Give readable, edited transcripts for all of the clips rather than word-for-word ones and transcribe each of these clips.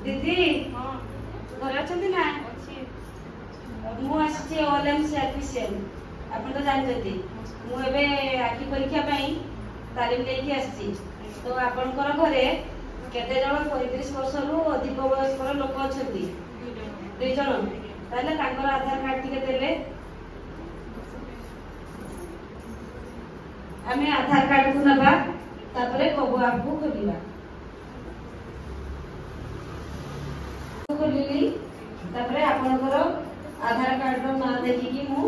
दीदी घर अच्छा ना मुझे ओएलएमसी ऑफिशियल आप तो जानते मुझे आखि परीक्षा तालीम लेके आसी तो आपणकर घरे केते जन 35 वर्ष रु अधिक वयस्कर लोक अच्छा 2 जन ताले तांकर आधार कार्ड टिके देले आमे आधार कार्ड को नबा तापरे कबो आपको खोलिबा खोलिली तापरे आपणकर आधार कार्ड रो ना देखि कि मु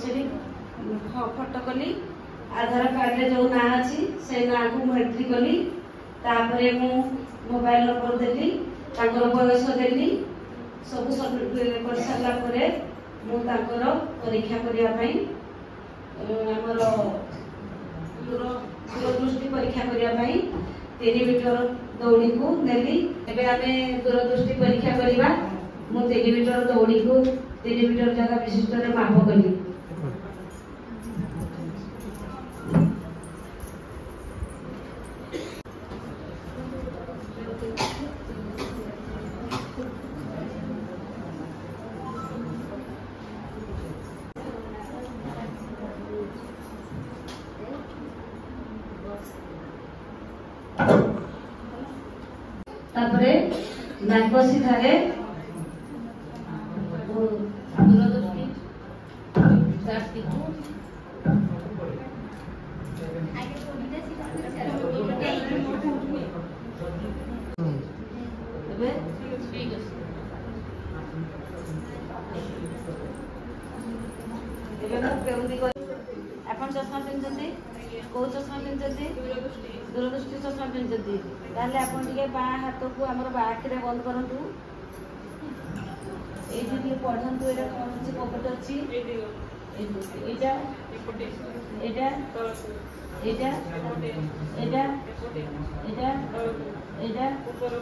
सेठी फोटो कली आधार कार्ड रे जो ना अछि से ना को मु एंट्री कली तापरे मु मोबाइल नंबर देली तांकर बयस देली सब सबमिट कर सारला परे मु तांकर परीक्षा करिया पई हमर दूरदृष्टि परीक्षा करिया 3 मीटर दौड़ी को नेली एबे आमे दूरदृष्टि परीक्षा करिबा मु 3 मीटर दौड़ी को 3 मीटर जगह विशिष्ट रे माप कली तापरे नागसी धारे दूरदृष्टि चार्ट को एबे ठीक है एबे मु केउंदी को अपन चश्मा पिनजती को चश्मा पिनजती दूरदृष्टि चश्मा पिनजती ताले अपन टिके बा हाथ को हमर बा आखिरे बंद करंतु ए जे पढंतु एटा कोन अछि पॉकेट अछि एटा एटा एटा एटा एटा एटा ऊपर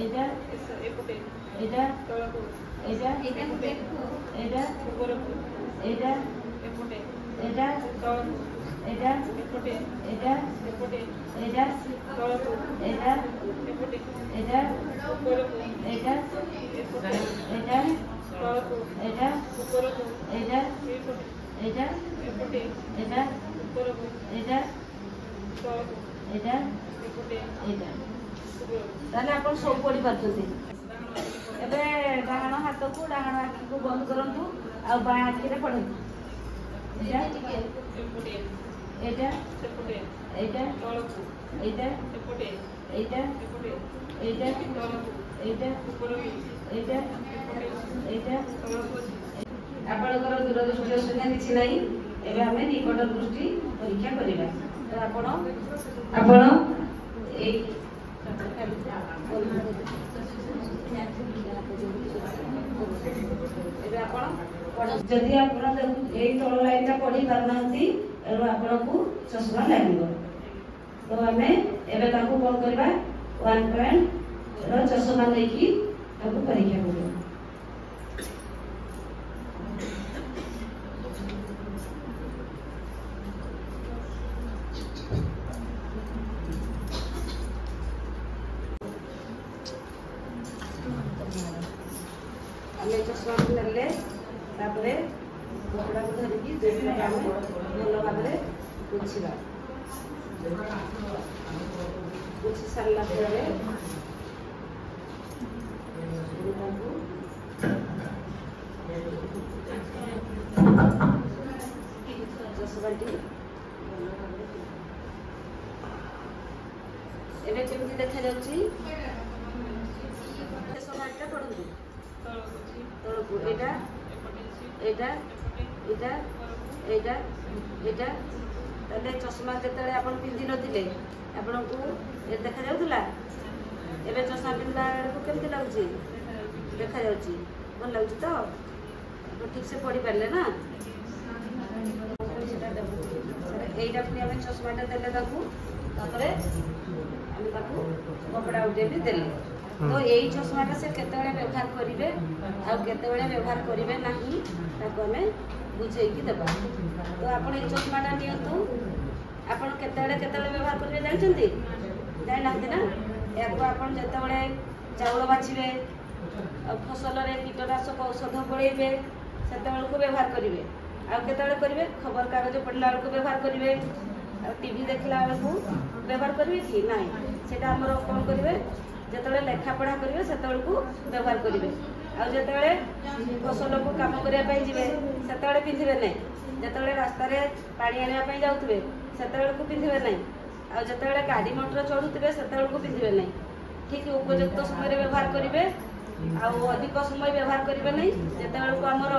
एटा एटा एटा एटा ऊपर एटा एटा एटा एटा एटा एटा एटा ऊपर एटा एटा एटा ऊपर एटा एटा एटा ऊपर एटा एटा एटा ताले आपण सब पढी पाछथि एबे डाहाण हाथ को डाहाण आखि को बंद करंतु आ बा आखि रे पढंतु एटा एटा एटा एटा एटा एटा एटा एटा एटा आपणकर दूरदृष्टि असुविधा किछि नाही एबे हमें निकट दृष्टि परीक्षा करिबा तो आपण ए एबे आपण जदि आपण ए तळ लाइन पढ़ी पारनांती एरो आपण को चश्मा लागो तो हमें एबे ताको कोन करबा 1 पॉइंट रो चश्मा लेकी ताको परीक्षा करबा हमें चश्मा ले तापरे कपड़ा को धरिकी जेबे हम भलो भाबरे पोछिबा पोछि सारला परे चश्माटी एबे केमति देखा जाउची चश्माटा पडुची तळको एटा एटा एटा एटा एटा ताले चश्मा जेतले आपण पिंदी नथिले आपण को ए देखा जाउतला एबे चश्मा पिंदा को केमति लागुची देखा जाउची कोन लागुची तो आप ठीक से पढ़ी पारले ना एटा पुनी हमें चश्माटा देले ताकू तापरे हम ताकू कपड़ा उठे भी देले तो यही चश्माटा से केतेबेले व्यवहार करिवे आ केतेबेले व्यवहार करिवे नाही ताको हमें बुझेकी देबा तो आपण ए चश्माटा नियंतु आपण केतेबेले व्यवहार करिवे जानचंती जाय नाहती ना याको आपण जेतेबेले चाउल बाछिबे फसल रे कीटनाशक औषध पड़ेबे सेतेबेलକୁ व्यवहार करिवे आ केतेबेले करिवे खबर कागज पढ़ला बेलକୁ व्यवहार करिवे टीवी देखला बेलକୁ व्यवहार करिवे कि नाही सेटा हमर कोन करिवे जेतेबेले लेखा पढ़ा करिवे सेतेबेलକୁ व्यवहार करिवे आ जेतेबेले फसल को काम करिया पई जिवे सेतेबेले पिंधिबे नै जेतेबेले रास्ता रे पानी आनिया पई जाउतबे सेतेबेलକୁ पिंधिबे नै आ जेतेबेले गाड़ी मोटर चढ़ुतबे सेतेबेलକୁ पिंधिबे नै ठीक उपयुक्त समय व्यवहार करिवे आ अधिक समय व्यवहार करिवे नै जेतेबेलକୁ हमर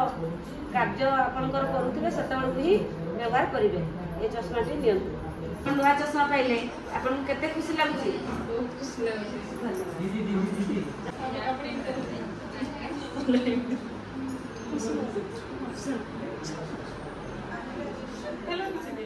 कार्य आपनकर करूथिबे सेतेबेलକୁ ही व्यवहार करिवे ए चश्माटी नियंतु नुआ चश्मा पाइले आपन केते खुशी लागुची बहुत खुशी लाଗୁଛି दीदी हेलो